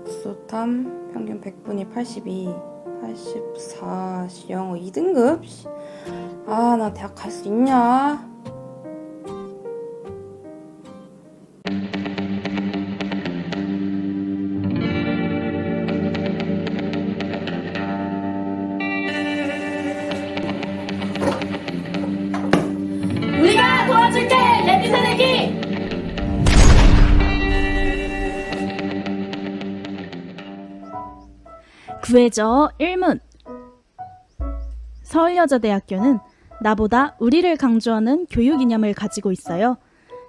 수탐 평균 100분이 82, 84, 영어 2등급? 아, 나 대학 갈 수 있냐? 우리가 도와줄게! 랜디 새내기! 구해줘 1문. 서울여자대학교는 나보다 우리를 강조하는 교육 이념을 가지고 있어요.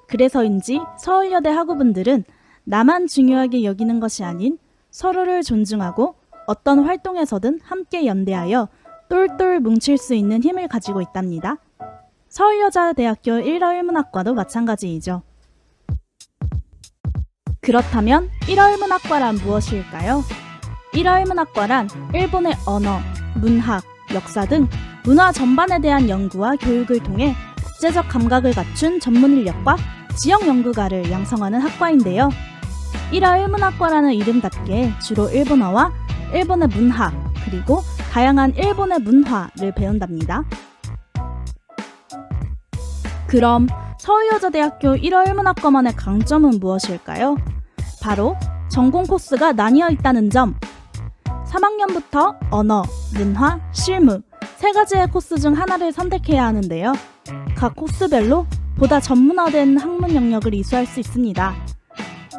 그래서인지 서울여대 학우분들은 나만 중요하게 여기는 것이 아닌 서로를 존중하고 어떤 활동에서든 함께 연대하여 똘똘 뭉칠 수 있는 힘을 가지고 있답니다. 서울여자대학교 1화1문학과도 마찬가지이죠. 그렇다면 1화1문학과란 무엇일까요? 1화1문학과란 일본의 언어, 문학, 역사 등 문화 전반에 대한 연구와 교육을 통해 국제적 감각을 갖춘 전문 인력과 지역 연구가를 양성하는 학과인데요. 1화1문학과라는 이름답게 주로 일본어와 일본의 문학, 그리고 다양한 일본의 문화를 배운답니다. 그럼 서울여자대학교 1화1문학과만의 강점은 무엇일까요? 바로 전공 코스가 나뉘어 있다는 점. 3학년부터 언어, 문화, 실무 세 가지의 코스 중 하나를 선택해야 하는데요. 각 코스별로 보다 전문화된 학문 영역을 이수할 수 있습니다.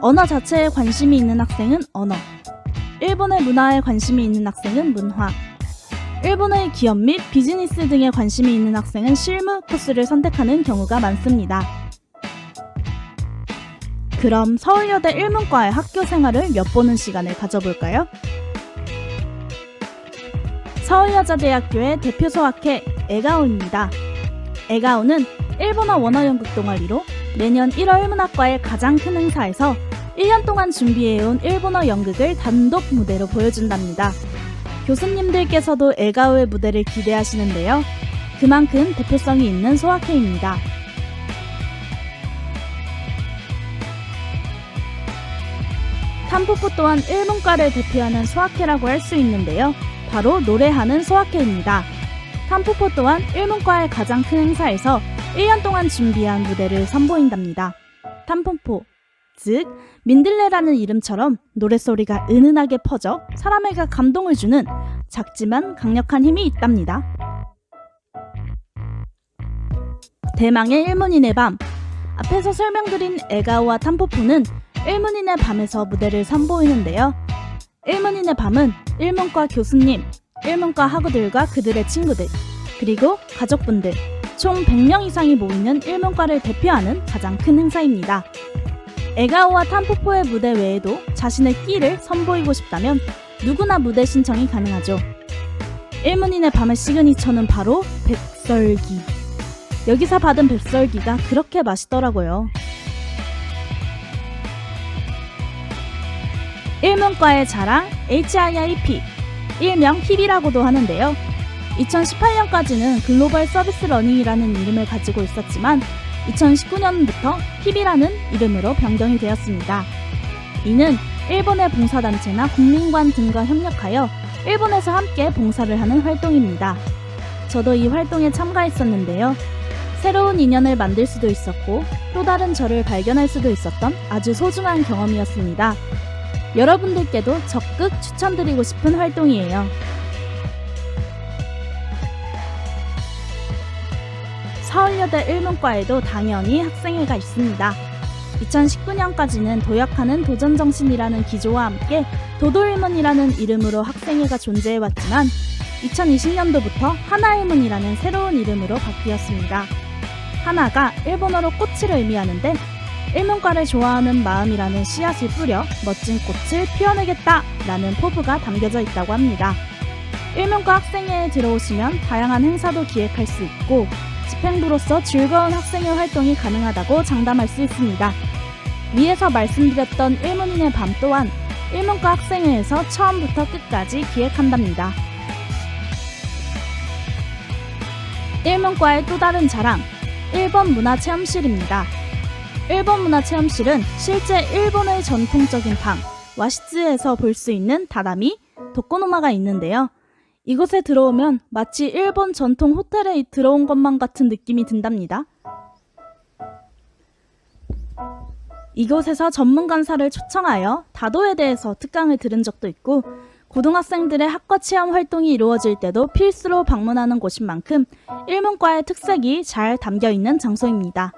언어 자체에 관심이 있는 학생은 언어, 일본의 문화에 관심이 있는 학생은 문화, 일본의 기업 및 비즈니스 등에 관심이 있는 학생은 실무 코스를 선택하는 경우가 많습니다. 그럼 서울여대 1문과의 학교 생활을 엿보는 시간을 가져볼까요? 서울여자대학교의 대표 소학회 에가오입니다. 에가오는 일본어 원어 연극 동아리로 매년 1월 1문학과의 가장 큰 행사에서 1년 동안 준비해온 일본어 연극을 단독 무대로 보여준답니다. 교수님들께서도 에가오의 무대를 기대하시는데요. 그만큼 대표성이 있는 소학회입니다. 탐포포 또한 1문과를 대표하는 소학회라고 할 수 있는데요. 바로 노래하는 소학회입니다. 탐포포 또한 1문과의 가장 큰 행사에서 1년 동안 준비한 무대를 선보인답니다. 탐포포, 즉 민들레라는 이름처럼 노랫소리가 은은하게 퍼져 사람에게 감동을 주는 작지만 강력한 힘이 있답니다. 대망의 1문인의 밤. 앞에서 설명드린 에가오와 탐포포는 1문인의 밤에서 무대를 선보이는데요. 1문인의 밤은 1문과 교수님, 1문과 학우들과 그들의 친구들, 그리고 가족분들, 총 100명 이상이 모이는 1문과를 대표하는 가장 큰 행사입니다. 에가오와 탐포포의 무대 외에도 자신의 끼를 선보이고 싶다면 누구나 무대 신청이 가능하죠. 1문인의 밤의 시그니처는 바로 백설기. 여기서 받은 백설기가 그렇게 맛있더라고요. 1문과의 자랑 HIIP, 일명 힙이라고도 하는데요. 2018년까지는 글로벌 서비스 러닝이라는 이름을 가지고 있었지만 2019년부터 힙이라는 이름으로 변경이 되었습니다. 이는 일본의 봉사단체나 국민관 등과 협력하여 일본에서 함께 봉사를 하는 활동입니다. 저도 이 활동에 참가했었는데요. 새로운 인연을 만들 수도 있었고 또 다른 저를 발견할 수도 있었던 아주 소중한 경험이었습니다. 여러분들께도 적극 추천드리고 싶은 활동이에요. 서울여대 1문과에도 당연히 학생회가 있습니다. 2019년까지는 도약하는 도전정신이라는 기조와 함께 도도일문이라는 이름으로 학생회가 존재해왔지만 2020년도부터 하나일문이라는 새로운 이름으로 바뀌었습니다. 하나가 일본어로 꽃을 의미하는데 일문과를 좋아하는 마음이라는 씨앗을 뿌려 멋진 꽃을 피워내겠다라는 포부가 담겨져 있다고 합니다. 일문과 학생회에 들어오시면 다양한 행사도 기획할 수 있고 집행부로서 즐거운 학생회 활동이 가능하다고 장담할 수 있습니다. 위에서 말씀드렸던 일문인의 밤 또한 일문과 학생회에서 처음부터 끝까지 기획한답니다. 일문과의 또 다른 자랑, 일본 문화체험실입니다. 일본 문화체험실은 실제 일본의 전통적인 방, 와시츠에서 볼 수 있는 다다미, 도코노마가 있는데요. 이곳에 들어오면 마치 일본 전통 호텔에 들어온 것만 같은 느낌이 든답니다. 이곳에서 전문 강사를 초청하여 다도에 대해서 특강을 들은 적도 있고 고등학생들의 학과 체험 활동이 이루어질 때도 필수로 방문하는 곳인 만큼 일문과의 특색이 잘 담겨 있는 장소입니다.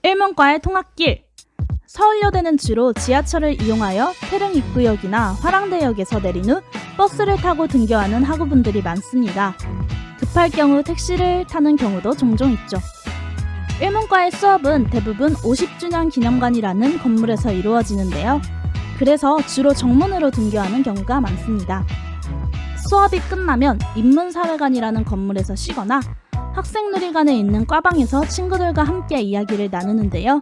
일문과의 통학길. 서울여대는 주로 지하철을 이용하여 태릉 입구역이나 화랑대역에서 내린 후 버스를 타고 등교하는 학우분들이 많습니다. 급할 경우 택시를 타는 경우도 종종 있죠. 일문과의 수업은 대부분 50주년 기념관이라는 건물에서 이루어지는데요. 그래서 주로 정문으로 등교하는 경우가 많습니다. 수업이 끝나면 인문사회관이라는 건물에서 쉬거나 학생누리관에 있는 과방에서 친구들과 함께 이야기를 나누는데요.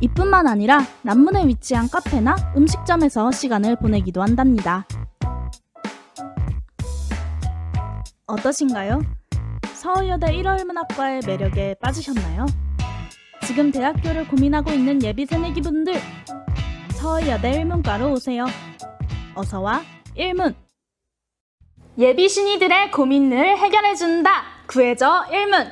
이뿐만 아니라 남문에 위치한 카페나 음식점에서 시간을 보내기도 한답니다. 어떠신가요? 서울여대 1월문학과의 매력에 빠지셨나요? 지금 대학교를 고민하고 있는 예비 새내기분들, 서울여대 일문과로 오세요. 어서와 일문! 예비 신이들의 고민을 해결해준다! 구해줘 일문!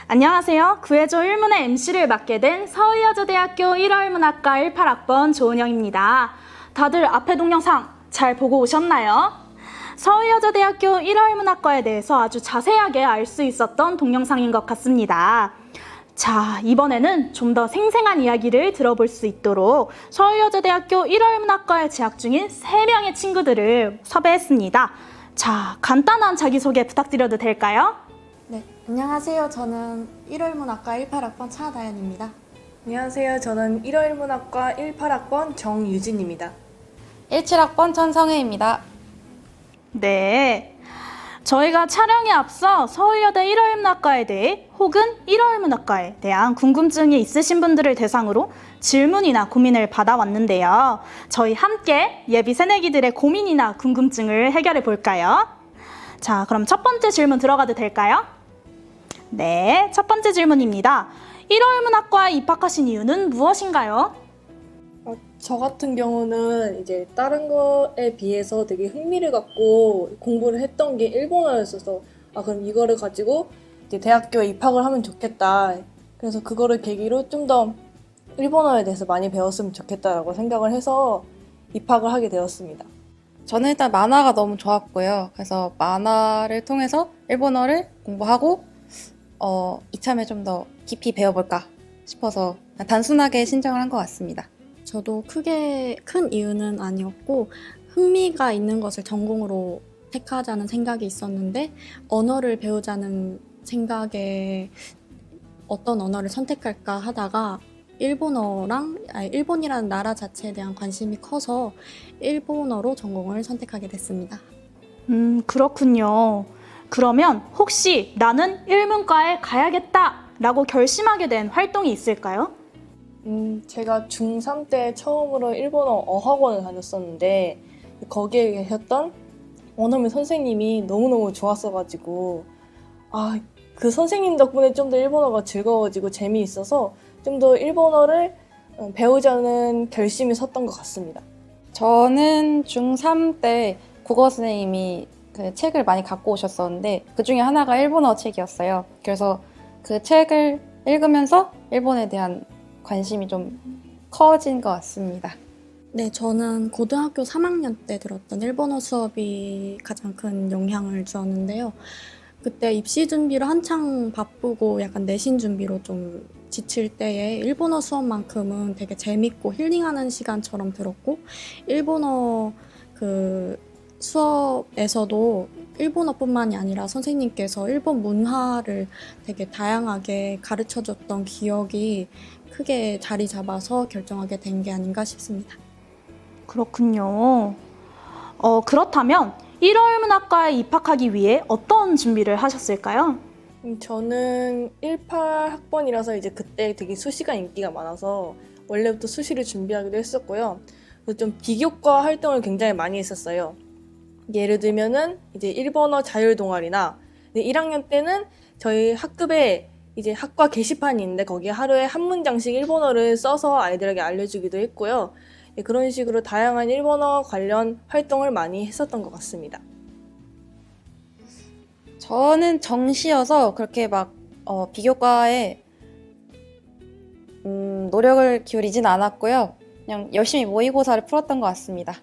안녕하세요. 구해줘 일문의 MC를 맡게 된 서울여자대학교 1월문학과 18학번 조은영입니다. 다들 앞에 동영상 잘 보고 오셨나요? 서울여자대학교 1월문학과에 대해서 아주 자세하게 알 수 있었던 동영상인 것 같습니다. 자, 이번에는 좀 더 생생한 이야기를 들어볼 수 있도록 서울여자대학교 1월문학과에 재학 중인 3명의 친구들을 섭외했습니다. 자, 간단한 자기소개 부탁드려도 될까요? 네, 안녕하세요. 저는 1월문학과 18학번 차다연입니다. 안녕하세요. 저는 1월문학과 18학번 정유진입니다. 17학번 천성혜입니다. 네, 저희가 촬영에 앞서 서울여대 1월문학과에 대해 혹은 1월문학과에 대한 궁금증이 있으신 분들을 대상으로 질문이나 고민을 받아왔는데요. 저희 함께 예비 새내기들의 고민이나 궁금증을 해결해 볼까요? 자, 그럼 첫 번째 질문 들어가도 될까요? 네, 첫 번째 질문입니다. 1월문학과에 입학하신 이유는 무엇인가요? 저 같은 경우는 이제 다른 거에 비해서 되게 흥미를 갖고 공부를 했던 게 일본어였어서 그럼 이거를 가지고 이제 대학교에 입학을 하면 좋겠다. 그래서 그거를 계기로 좀 더 일본어에 대해서 많이 배웠으면 좋겠다라고 생각을 해서 입학을 하게 되었습니다. 저는 일단 만화가 너무 좋았고요. 그래서 만화를 통해서 일본어를 공부하고 이참에 좀 더 깊이 배워볼까 싶어서 단순하게 신청을 한 것 같습니다. 저도 크게 큰 이유는 아니었고 흥미가 있는 것을 전공으로 택하자는 생각이 있었는데 언어를 배우자는 생각에 어떤 언어를 선택할까 하다가 일본이라는 나라 자체에 대한 관심이 커서 일본어로 전공을 선택하게 됐습니다. 그렇군요. 그러면 혹시 나는 일문과에 가야겠다라고 결심하게 된 활동이 있을까요? 제가 중3 때 처음으로 일본어 어학원을 다녔었는데 거기에 계셨던 원어민 선생님이 너무너무 좋았어가지고 그 선생님 덕분에 좀 더 일본어가 즐거워지고 재미있어서 좀 더 일본어를 배우자는 결심이 섰던 것 같습니다. 저는 중3 때 국어 선생님이 그 책을 많이 갖고 오셨었는데 그 중에 하나가 일본어 책이었어요. 그래서 그 책을 읽으면서 일본에 대한 관심이 좀 커진 것 같습니다. 네, 저는 고등학교 3학년 때 들었던 일본어 수업이 가장 큰 영향을 주었는데요. 그때 입시 준비로 한창 바쁘고 약간 내신 준비로 좀 지칠 때에 일본어 수업만큼은 되게 재밌고 힐링하는 시간처럼 들었고 일본어 그 수업에서도 일본어뿐만이 아니라 선생님께서 일본 문화를 되게 다양하게 가르쳐줬던 기억이 크게 자리 잡아서 결정하게 된 게 아닌가 싶습니다. 그렇군요. 그렇다면 1월문학과에 입학하기 위해 어떤 준비를 하셨을까요? 저는 18학번이라서 이제 그때 되게 수시가 인기가 많아서 원래부터 수시를 준비하기도 했었고요. 그래서 좀 비교과 활동을 굉장히 많이 했었어요. 예를 들면은 이제 일본어 자율 동아리나 1학년 때는 저희 학급에 이제 학과 게시판이 있는데 거기에 하루에 한 문장씩 일본어를 써서 아이들에게 알려주기도 했고요. 그런 식으로 다양한 일본어 관련 활동을 많이 했었던 것 같습니다. 저는 정시여서 그렇게 막 비교과에 노력을 기울이진 않았고요. 그냥 열심히 모의고사를 풀었던 것 같습니다.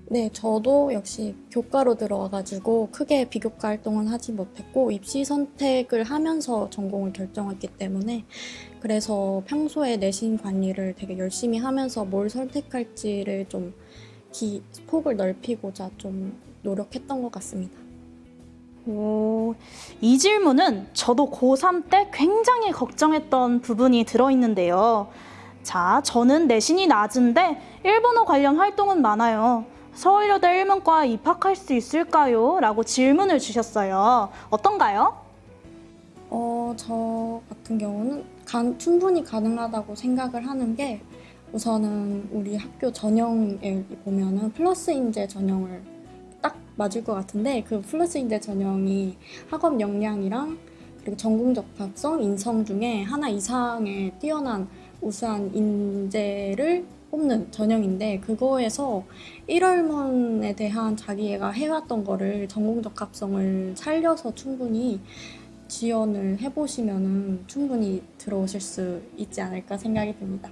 네, 저도 역시 교과로 들어와가지고 크게 비교과 활동은 하지 못했고 입시 선택을 하면서 전공을 결정했기 때문에 그래서 평소에 내신 관리를 되게 열심히 하면서 뭘 선택할지를 좀 폭을 넓히고자 좀 노력했던 것 같습니다. 오, 이 질문은 저도 고3 때 굉장히 걱정했던 부분이 들어있는데요. 자, 저는 내신이 낮은데 일본어 관련 활동은 많아요. 서울여대 일문과 입학할 수 있을까요? 라고 질문을 주셨어요. 어떤가요? 저 같은 경우는 충분히 가능하다고 생각을 하는 게 우선은 우리 학교 전형에 보면은 플러스 인재 전형을 딱 맞을 것 같은데 그 플러스 인재 전형이 학업 역량이랑 그리고 전공 적합성, 인성 중에 하나 이상의 뛰어난 우수한 인재를 뽑는 전형인데 그거에서 1월문에 대한 자기가 해왔던 거를 전공 적합성을 살려서 충분히 지원을 해보시면은 충분히 들어오실 수 있지 않을까 생각이 듭니다.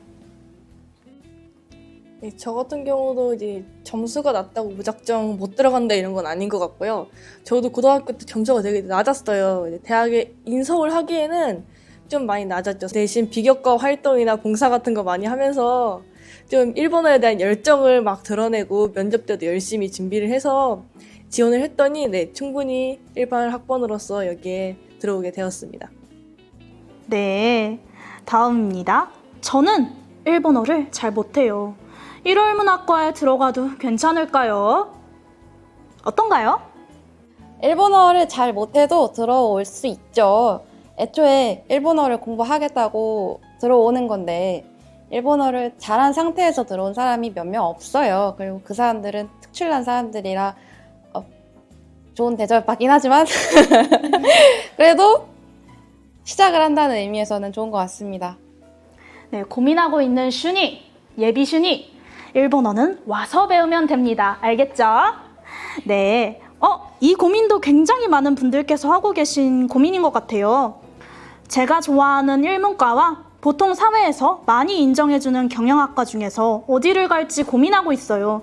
네, 저 같은 경우도 이제 점수가 낮다고 무작정 못 들어간다 이런 건 아닌 것 같고요. 저도 고등학교 때 점수가 되게 낮았어요. 이제 대학에 인서울 하기에는 좀 많이 낮았죠. 대신 비교과 활동이나 봉사 같은 거 많이 하면서 좀 일본어에 대한 열정을 막 드러내고 면접 때도 열심히 준비를 해서 지원을 했더니 네, 충분히 18학번으로서 여기에 들어오게 되었습니다. 네, 다음입니다. 저는 일본어를 잘 못해요. 1월문학과에 들어가도 괜찮을까요? 어떤가요? 일본어를 잘 못해도 들어올 수 있죠. 애초에 일본어를 공부하겠다고 들어오는 건데 일본어를 잘한 상태에서 들어온 사람이 몇 명 없어요. 그리고 그 사람들은 특출난 사람들이라 좋은 대접을 받긴 하지만 그래도 시작을 한다는 의미에서는 좋은 것 같습니다. 네, 고민하고 있는 슈니, 예비 슈니, 일본어는 와서 배우면 됩니다. 알겠죠? 네, 이 고민도 굉장히 많은 분들께서 하고 계신 고민인 것 같아요. 제가 좋아하는 일문과와 보통 사회에서 많이 인정해주는 경영학과 중에서 어디를 갈지 고민하고 있어요.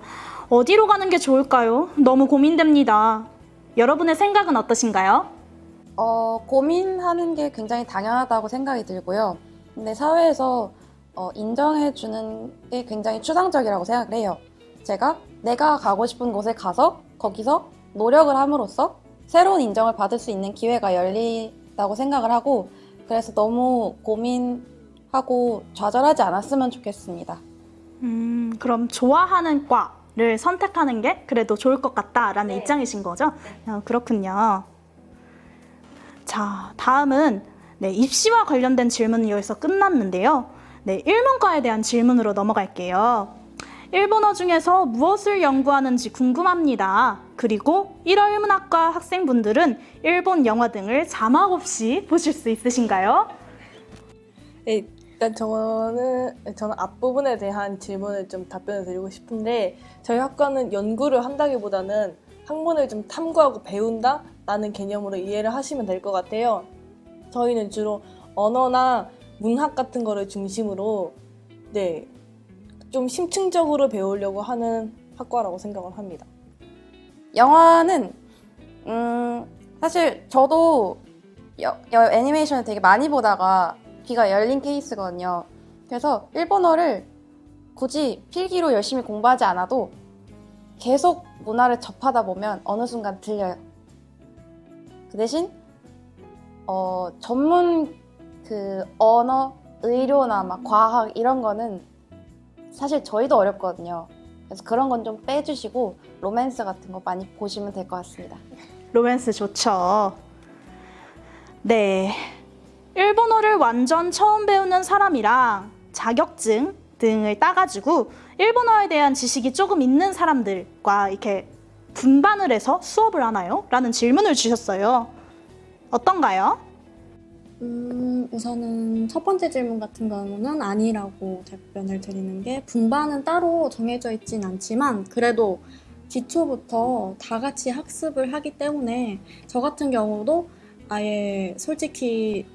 어디로 가는 게 좋을까요? 너무 고민됩니다. 여러분의 생각은 어떠신가요? 고민하는 게 굉장히 당연하다고 생각이 들고요. 근데 사회에서 인정해주는 게 굉장히 추상적이라고 생각을 해요. 내가 가고 싶은 곳에 가서 거기서 노력을 함으로써 새로운 인정을 받을 수 있는 기회가 열린다고 생각을 하고 그래서 너무 고민하고 좌절하지 않았으면 좋겠습니다. 그럼 좋아하는 과를 선택하는 게 그래도 좋을 것 같다라는 네. 입장이신 거죠? 그렇군요. 자, 다음은 입시와 관련된 질문은 여기서 끝났는데요. 일문과에 대한 질문으로 넘어갈게요. 일본어 중에서 무엇을 연구하는지 궁금합니다. 그리고 1월문학과 학생분들은 일본 영화 등을 자막 없이 보실 수 있으신가요? 네, 일단 저는 앞부분에 대한 질문을 좀 답변을 드리고 싶은데 저희 학과는 연구를 한다기보다는 학문을 좀 탐구하고 배운다라는 개념으로 이해를 하시면 될 것 같아요. 저희는 주로 언어나 문학 같은 거를 중심으로 좀 심층적으로 배우려고 하는 학과라고 생각을 합니다. 영화는 사실 저도 애니메이션을 되게 많이 보다가 귀가 열린 케이스거든요. 그래서 일본어를 굳이 필기로 열심히 공부하지 않아도 계속 문화를 접하다 보면 어느 순간 들려요. 그 대신 전문 그 언어, 의료나 막 과학 이런 거는 사실 저희도 어렵거든요. 그래서 그런 건 좀 빼주시고 로맨스 같은 거 많이 보시면 될 것 같습니다. 로맨스 좋죠. 네. 일본어를 완전 처음 배우는 사람이랑 자격증 등을 따가지고 일본어에 대한 지식이 조금 있는 사람들과 이렇게 분반을 해서 수업을 하나요? 라는 질문을 주셨어요. 어떤가요? 우선은 첫 번째 질문 같은 경우는 아니라고 답변을 드리는 게 분반은 따로 정해져 있진 않지만 그래도 기초부터 다 같이 학습을 하기 때문에 저 같은 경우도 아예 솔직히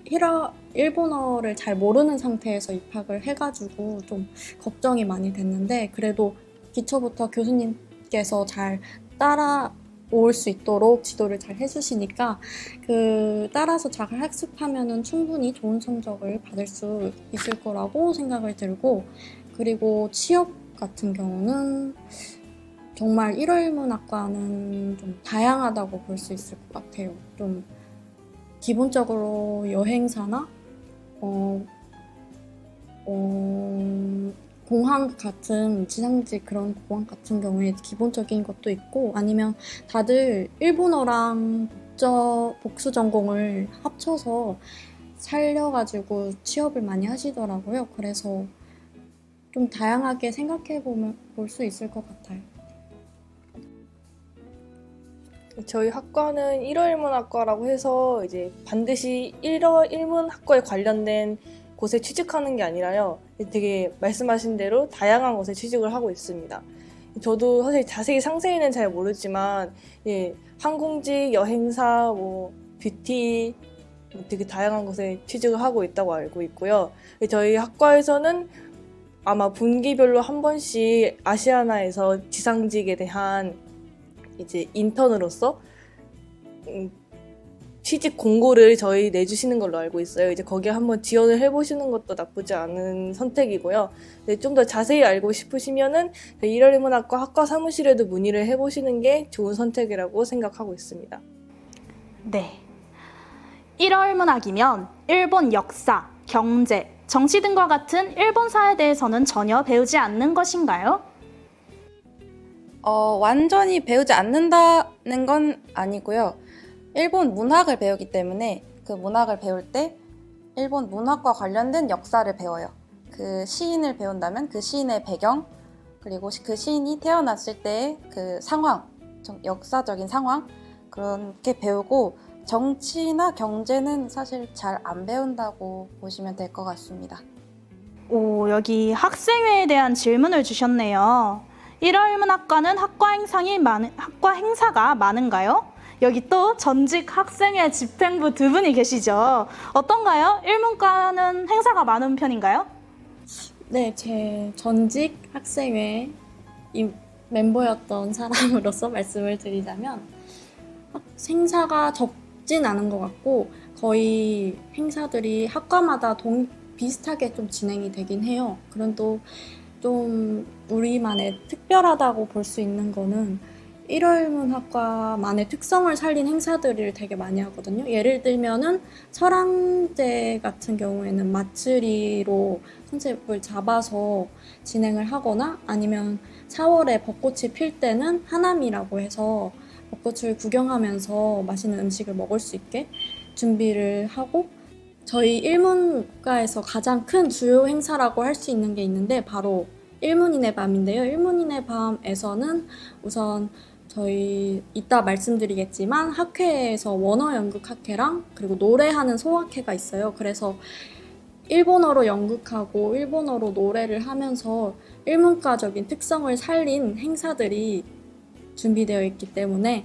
일본어를 잘 모르는 상태에서 입학을 해가지고 좀 걱정이 많이 됐는데 그래도 기초부터 교수님께서 잘 따라올 수 있도록 지도를 잘 해주시니까 따라서 잘 학습하면은 충분히 좋은 성적을 받을 수 있을 거라고 생각을 들고 그리고 취업 같은 경우는 정말 1월문학과는 좀 다양하다고 볼 수 있을 것 같아요. 좀 기본적으로 여행사나 공항 같은 지상직 그런 공항 같은 경우에 기본적인 것도 있고 아니면 다들 일본어랑 복수 전공을 합쳐서 살려가지고 취업을 많이 하시더라고요. 그래서 좀 다양하게 생각해 볼 수 있을 것 같아요. 저희 학과는 1월1문학과라고 해서 이제 반드시 1문학과에 관련된 곳에 취직하는 게 아니라요. 되게 말씀하신 대로 다양한 곳에 취직을 하고 있습니다. 저도 사실 자세히 상세히는 잘 모르지만 항공직, 여행사, 뷰티 되게 다양한 곳에 취직을 하고 있다고 알고 있고요. 저희 학과에서는 아마 분기별로 한 번씩 아시아나에서 지상직에 대한 이제 인턴으로서 취직 공고를 저희 내주시는 걸로 알고 있어요. 이제 거기에 한번 지원을 해보시는 것도 나쁘지 않은 선택이고요. 좀 더 자세히 알고 싶으시면은 1월인문학과 학과 사무실에도 문의를 해보시는 게 좋은 선택이라고 생각하고 있습니다. 네. 1월문학이면 일본 역사, 경제, 정치 등과 같은 일본사에 대해서는 전혀 배우지 않는 것인가요? 완전히 배우지 않는다는 건 아니고요. 일본 문학을 배우기 때문에 그 문학을 배울 때 일본 문학과 관련된 역사를 배워요. 그 시인을 배운다면 그 시인의 배경, 그리고 그 시인이 태어났을 때의 그 상황, 역사적인 상황, 그렇게 배우고 정치나 경제는 사실 잘 안 배운다고 보시면 될 것 같습니다. 오, 여기 학생회에 대한 질문을 주셨네요. 1월문학과는 학과 행사가 많은가요? 여기 또 전직 학생회 집행부 두 분이 계시죠. 어떤가요? 일문과는 행사가 많은 편인가요? 네, 제 전직 학생회 멤버였던 사람으로서 말씀을 드리자면 행사가 적진 않은 것 같고 거의 행사들이 학과마다 비슷하게 좀 진행이 되긴 해요. 그런데 좀 우리만의 특별하다고 볼 수 있는 거는 1월문학과만의 특성을 살린 행사들을 되게 많이 하거든요. 예를 들면은 설왕제 같은 경우에는 마츠리로 컨셉을 잡아서 진행을 하거나 아니면 4월에 벚꽃이 필 때는 하나미라고 해서 벚꽃을 구경하면서 맛있는 음식을 먹을 수 있게 준비를 하고 저희 일문과에서 가장 큰 주요 행사라고 할 수 있는 게 있는데 바로 일문인의 밤인데요. 일문인의 밤에서는 우선 저희 이따 말씀드리겠지만 학회에서 원어 연극 학회랑 그리고 노래하는 소학회가 있어요. 그래서 일본어로 연극하고 일본어로 노래를 하면서 일문과적인 특성을 살린 행사들이 준비되어 있기 때문에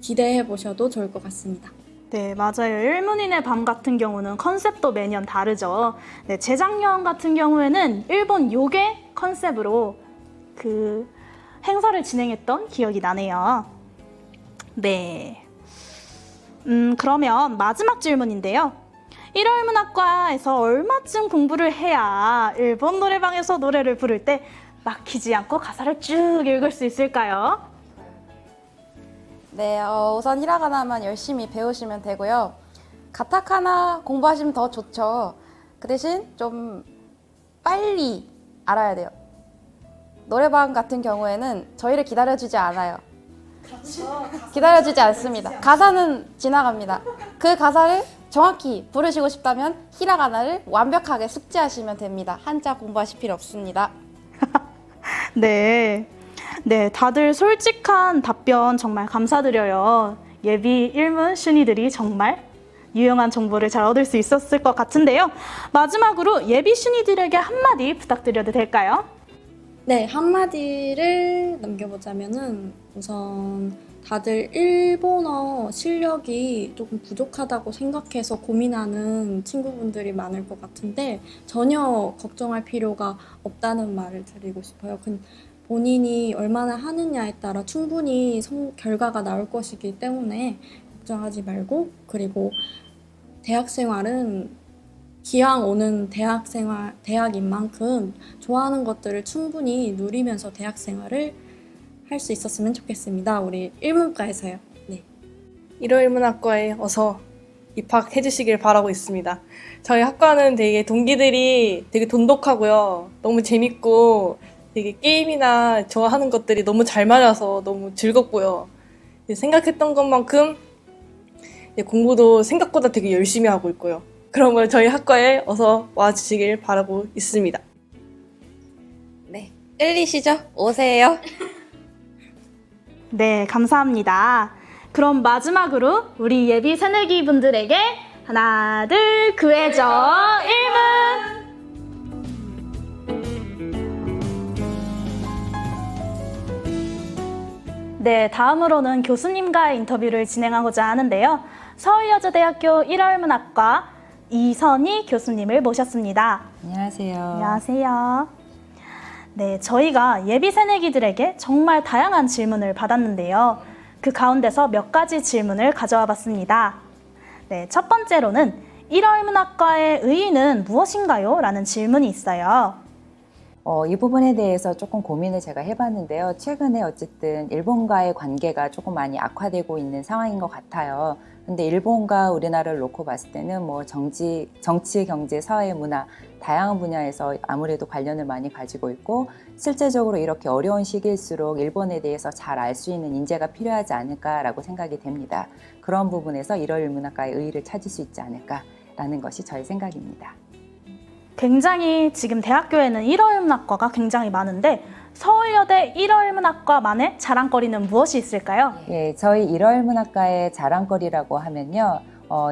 기대해 보셔도 좋을 것 같습니다. 네, 맞아요. 일문인의 밤 같은 경우는 컨셉도 매년 다르죠. 네, 재작년 같은 경우에는 일본 요괴 컨셉으로 그 행사를 진행했던 기억이 나네요. 네. 그러면 마지막 질문인데요. 1월문학과에서 얼마쯤 공부를 해야 일본 노래방에서 노래를 부를 때 막히지 않고 가사를 쭉 읽을 수 있을까요? 네, 우선 히라가나만 열심히 배우시면 되고요. 가타카나 공부하시면 더 좋죠. 그 대신 좀 빨리 알아야 돼요. 노래방 같은 경우에는 저희를 기다려주지 않아요. 기다려주지 않습니다. 가사는 지나갑니다. 그 가사를 정확히 부르시고 싶다면 히라가나를 완벽하게 숙지하시면 됩니다. 한자 공부하실 필요 없습니다. 네. 네, 다들 솔직한 답변 정말 감사드려요. 예비 일문 순위들이 정말 유용한 정보를 잘 얻을 수 있었을 것 같은데요. 마지막으로 예비 순위들에게 한마디 부탁드려도 될까요? 네, 한마디를 남겨보자면은 우선 다들 일본어 실력이 조금 부족하다고 생각해서 고민하는 친구분들이 많을 것 같은데 전혀 걱정할 필요가 없다는 말을 드리고 싶어요. 본인이 얼마나 하느냐에 따라 충분히 결과가 나올 것이기 때문에 걱정하지 말고, 그리고 대학 생활은 기왕 오는 대학인 만큼 좋아하는 것들을 충분히 누리면서 대학 생활을 할 수 있었으면 좋겠습니다. 우리 일문과에서요. 네. 일어일문학과에 어서 입학해 주시길 바라고 있습니다. 저희 학과는 되게 동기들이 되게 돈독하고요. 너무 재밌고 되게 게임이나 좋아하는 것들이 너무 잘 맞아서 너무 즐겁고요. 생각했던 것만큼 공부도 생각보다 되게 열심히 하고 있고요. 그러면 저희 학과에 어서 와주시길 바라고 있습니다. 네, 끌리시죠? 오세요. 네, 감사합니다. 그럼 마지막으로 우리 예비 새내기 분들에게 하나, 둘, 구해줘 일문! 네, 다음으로는 교수님과의 인터뷰를 진행하고자 하는데요. 서울여자대학교 1월문학과 이선희 교수님을 모셨습니다. 안녕하세요. 안녕하세요. 네, 저희가 예비 새내기들에게 정말 다양한 질문을 받았는데요. 그 가운데서 몇 가지 질문을 가져와 봤습니다. 네, 첫 번째로는 1월문학과의 의의는 무엇인가요? 라는 질문이 있어요. 이 부분에 대해서 조금 고민을 제가 해봤는데요. 최근에 어쨌든 일본과의 관계가 조금 많이 악화되고 있는 상황인 것 같아요. 근데 일본과 우리나라를 놓고 봤을 때는 뭐 정치, 경제, 사회, 문화 다양한 분야에서 아무래도 관련을 많이 가지고 있고 실제적으로 이렇게 어려운 시기일수록 일본에 대해서 잘 알 수 있는 인재가 필요하지 않을까라고 생각이 됩니다. 그런 부분에서 1월문학과의 의의를 찾을 수 있지 않을까라는 것이 저의 생각입니다. 굉장히 지금 대학교에는 1월문학과가 굉장히 많은데 서울여대 1월문학과만의 자랑거리는 무엇이 있을까요? 예, 저희 1월문학과의 자랑거리라고 하면요.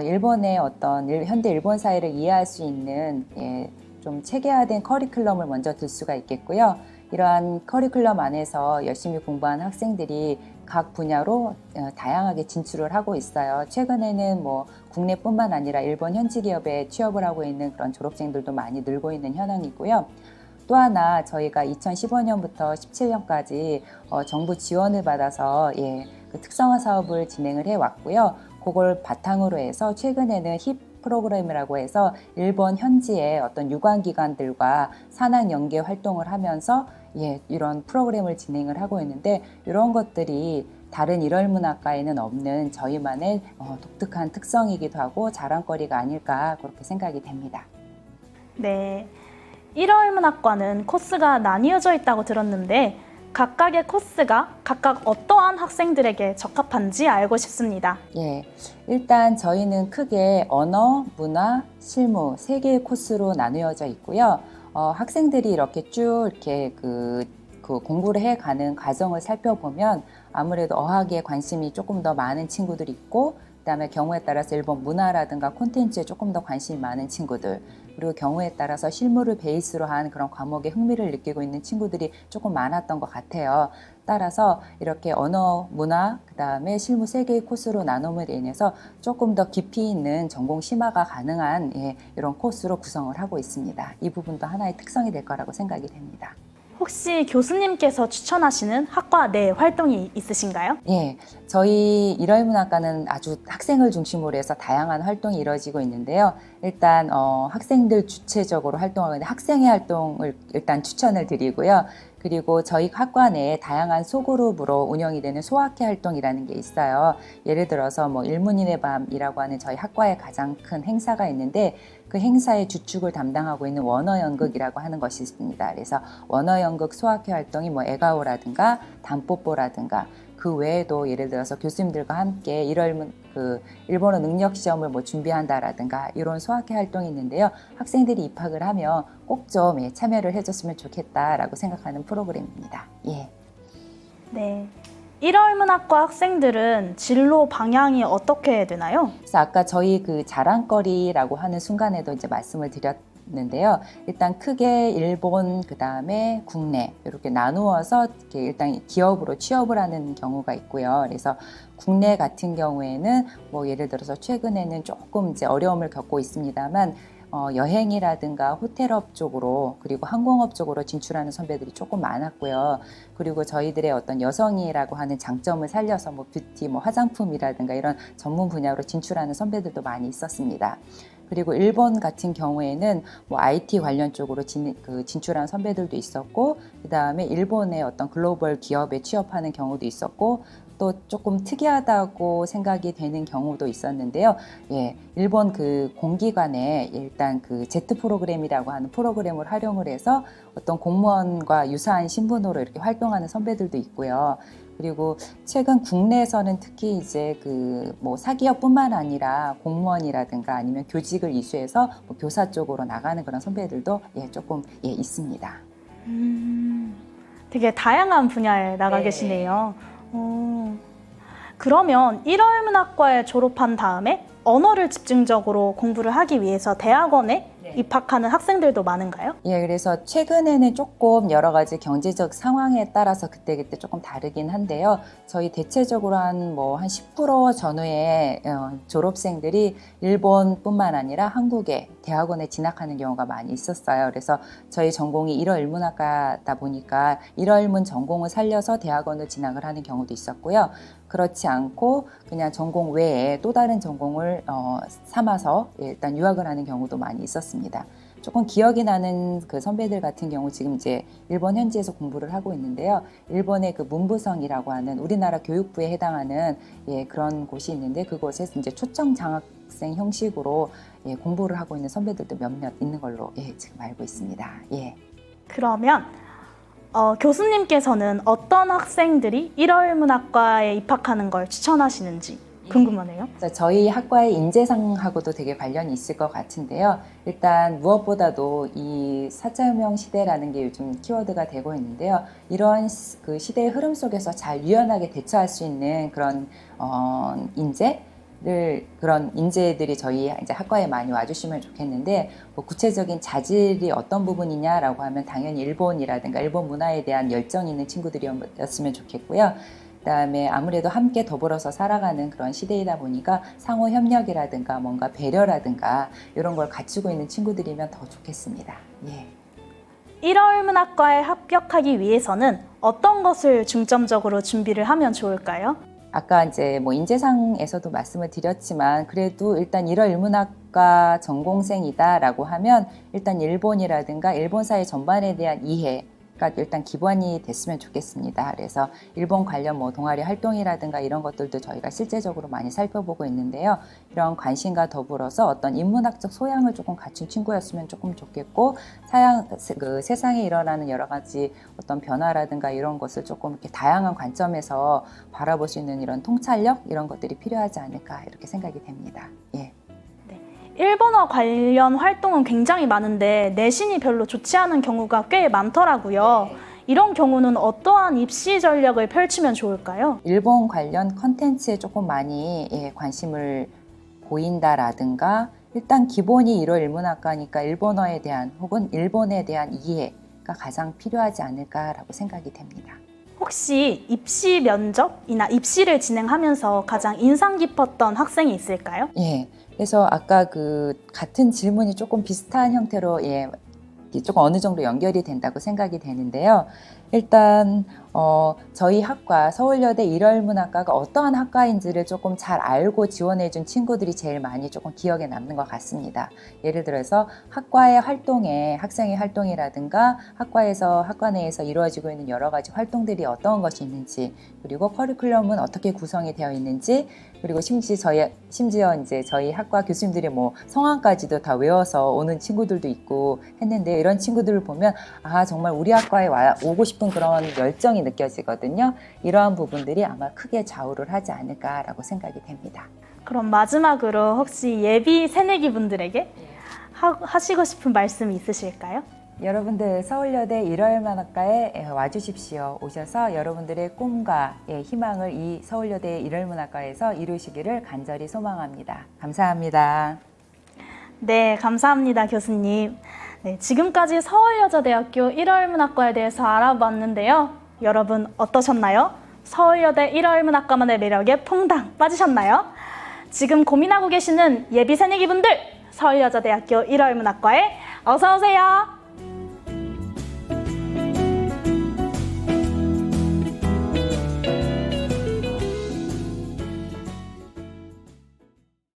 일본의 어떤 현대 일본 사회를 이해할 수 있는 좀 체계화된 커리큘럼을 먼저 들 수가 있겠고요. 이러한 커리큘럼 안에서 열심히 공부한 학생들이 각 분야로 다양하게 진출을 하고 있어요. 최근에는 뭐 국내뿐만 아니라 일본 현지 기업에 취업을 하고 있는 그런 졸업생들도 많이 늘고 있는 현황이고요. 또 하나 저희가 2015년부터 17년까지 정부 지원을 받아서 그 특성화 사업을 진행을 해왔고요. 그걸 바탕으로 해서 최근에는 힙 프로그램이라고 해서 일본 현지의 어떤 유관기관들과 산학 연계 활동을 하면서 이런 프로그램을 진행을 하고 있는데 이런 것들이 다른 1월문학과에는 없는 저희만의 독특한 특성이기도 하고 자랑거리가 아닐까 그렇게 생각이 됩니다. 네, 1월문학과는 코스가 나뉘어져 있다고 들었는데 각각의 코스가 각각 어떠한 학생들에게 적합한지 알고 싶습니다. 일단 저희는 크게 언어, 문화, 실무 3개의 코스로 나누어져 있고요. 학생들이 이렇게 쭉 이렇게 그 공부를 해가는 과정을 살펴보면 아무래도 어학에 관심이 조금 더 많은 친구들이 있고 그다음에 경우에 따라서 일본 문화라든가 콘텐츠에 조금 더 관심이 많은 친구들 그리고 경우에 따라서 실무를 베이스로 한 그런 과목에 흥미를 느끼고 있는 친구들이 조금 많았던 것 같아요. 따라서 이렇게 언어, 문화, 그다음에 실무 3개의 코스로 나눔으로 인해서 조금 더 깊이 있는 전공 심화가 가능한 이런 코스로 구성을 하고 있습니다. 이 부분도 하나의 특성이 될 거라고 생각이 됩니다. 혹시 교수님께서 추천하시는 학과 내 활동이 있으신가요? 저희 1월문학과는 아주 학생을 중심으로 해서 다양한 활동이 이루어지고 있는데요. 일단 학생들 주체적으로 활동하고 있는데 학생의 활동을 일단 추천을 드리고요. 그리고 저희 학과 내에 다양한 소그룹으로 운영이 되는 소학회 활동이라는 게 있어요. 예를 들어서 뭐 일문인의 밤이라고 하는 저희 학과의 가장 큰 행사가 있는데 그 행사의 주축을 담당하고 있는 원어연극이라고 하는 것이 있습니다. 그래서 원어연극 소학회 활동이 뭐 에가오라든가 단뽀뽀라든가 그 외에도 예를 들어서 교수님들과 함께 그 일본어 능력 시험을 뭐 준비한다라든가 이런 소학회 활동이 있는데요. 학생들이 입학을 하면 꼭 좀 참여를 해줬으면 좋겠다라고 생각하는 프로그램입니다. 예. 네. 1월문학과 학생들은 진로 방향이 어떻게 되나요? 그래서 아까 저희 그 자랑거리라고 하는 순간에도 이제 말씀을 드렸는데요. 일단 크게 일본, 그 다음에 국내 이렇게 나누어서 이렇게 일단 기업으로 취업을 하는 경우가 있고요. 그래서 국내 같은 경우에는 뭐 예를 들어서 최근에는 조금 이제 어려움을 겪고 있습니다만 여행이라든가 호텔업 쪽으로 그리고 항공업 쪽으로 진출하는 선배들이 조금 많았고요. 그리고 저희들의 어떤 여성이라고 하는 장점을 살려서 뭐 뷰티, 뭐 화장품이라든가 이런 전문 분야로 진출하는 선배들도 많이 있었습니다. 그리고 일본 같은 경우에는 뭐 IT 관련 쪽으로 진출한 선배들도 있었고, 그 다음에 일본의 어떤 글로벌 기업에 취업하는 경우도 있었고, 또 조금 특이하다고 생각이 되는 경우도 있었는데요. 예, 일본 그 공기관에 일단 그 제트 프로그램이라고 하는 프로그램을 활용을 해서 어떤 공무원과 유사한 신분으로 이렇게 활동하는 선배들도 있고요. 그리고 최근 국내에서는 특히 이제 그 뭐 사기업뿐만 아니라 공무원이라든가 아니면 교직을 이수해서 뭐 교사 쪽으로 나가는 그런 선배들도 조금 있습니다. 되게 다양한 분야에 나가 네. 계시네요. 그러면 1월문학과에 졸업한 다음에 언어를 집중적으로 공부를 하기 위해서 대학원에 입학하는 학생들도 많은가요? 예, 그래서 최근에는 조금 여러 가지 경제적 상황에 따라서 그때그때 조금 다르긴 한데요. 저희 대체적으로 한 10% 전후의 졸업생들이 일본뿐만 아니라 한국의 대학원에 진학하는 경우가 많이 있었어요. 그래서 저희 전공이 1월 일문학과다 보니까 1월문 전공을 살려서 대학원을 진학을 하는 경우도 있었고요. 그렇지 않고 그냥 전공 외에 또 다른 전공을 삼아서 일단 유학을 하는 경우도 많이 있었습니다. 조금 기억이 나는 그 선배들 같은 경우 지금 이제 일본 현지에서 공부를 하고 있는데요. 일본의 그 문부성이라고 하는 우리나라 교육부에 해당하는 그런 곳이 있는데 그곳에서 이제 초청 장학생 형식으로 공부를 하고 있는 선배들도 몇몇 있는 걸로 지금 알고 있습니다. 예. 그러면 교수님께서는 어떤 학생들이 1월문학과에 입학하는 걸 추천하시는지 궁금하네요. 저희 학과의 인재상하고도 되게 관련이 있을 것 같은데요. 일단 무엇보다도 이 4차 혁명 시대라는 게 요즘 키워드가 되고 있는데요. 이런 그 시대의 흐름 속에서 잘 유연하게 대처할 수 있는 그런 그런 인재들이 저희 이제 학과에 많이 와주시면 좋겠는데, 뭐 구체적인 자질이 어떤 부분이냐라고 하면 당연히 일본이라든가 일본 문화에 대한 열정이 있는 친구들이었으면 좋겠고요. 그다음에 아무래도 함께 더불어서 살아가는 그런 시대이다 보니까 상호 협력이라든가 뭔가 배려라든가 이런 걸 갖추고 있는 친구들이면 더 좋겠습니다. 예. 1월문학과에 합격하기 위해서는 어떤 것을 중점적으로 준비를 하면 좋을까요? 아까 이제 뭐 인재상에서도 말씀을 드렸지만 그래도 일단 1월 일문학과 전공생이다라고 하면 일단 일본이라든가 일본 사회 전반에 대한 이해가 일단 기본이 됐으면 좋겠습니다. 그래서 일본 관련 뭐 동아리 활동이라든가 이런 것들도 저희가 실제적으로 많이 살펴보고 있는데요. 이런 관심과 더불어서 어떤 인문학적 소양을 조금 갖춘 친구였으면 조금 좋겠고, 세상에 일어나는 여러 가지 어떤 변화라든가 이런 것을 조금 이렇게 다양한 관점에서 바라볼 수 있는 이런 통찰력 이런 것들이 필요하지 않을까 이렇게 생각이 됩니다. 예. 일본어 관련 활동은 굉장히 많은데 내신이 별로 좋지 않은 경우가 꽤 많더라고요. 이런 경우는 어떠한 입시 전략을 펼치면 좋을까요? 일본 관련 컨텐츠에 조금 많이 관심을 보인다라든가, 일단 기본이 1월 일문학과니까 일본어에 대한 혹은 일본에 대한 이해가 가장 필요하지 않을까라고 생각이 됩니다. 혹시 입시 면접이나 입시를 진행하면서 가장 인상 깊었던 학생이 있을까요? 예. 그래서 아까 그 같은 질문이 조금 비슷한 형태로 조금 어느 정도 연결이 된다고 생각이 되는데요. 일단 저희 학과 서울여대 일월문학과가 어떠한 학과인지를 조금 잘 알고 지원해준 친구들이 제일 많이 조금 기억에 남는 것 같습니다. 예를 들어서 학과의 활동에 학생의 활동이라든가 학과 내에서 이루어지고 있는 여러 가지 활동들이 어떤 것이 있는지, 그리고 커리큘럼은 어떻게 구성이 되어 있는지, 그리고 심지어 이제 저희 학과 교수님들이 뭐 성함까지도 다 외워서 오는 친구들도 있고 했는데, 이런 친구들을 보면 정말 우리 학과에 오고 싶은 그런 열정이 느껴지거든요. 이러한 부분들이 아마 크게 좌우를 하지 않을까라고 생각이 됩니다. 그럼 마지막으로 혹시 예비 새내기 분들에게 하시고 싶은 말씀이 있으실까요? 여러분들 서울여대 일월문학과에 와주십시오. 오셔서 여러분들의 꿈과 희망을 이 서울여대 일월문학과에서 이루시기를 간절히 소망합니다. 감사합니다. 네, 감사합니다, 교수님. 네, 지금까지 서울여자대학교 일월문학과에 대해서 알아봤는데요. 여러분 어떠셨나요? 서울여대 일월문학과만의 매력에 퐁당 빠지셨나요? 지금 고민하고 계시는 예비 새내기분들, 서울여자대학교 일월문학과에 어서 오세요.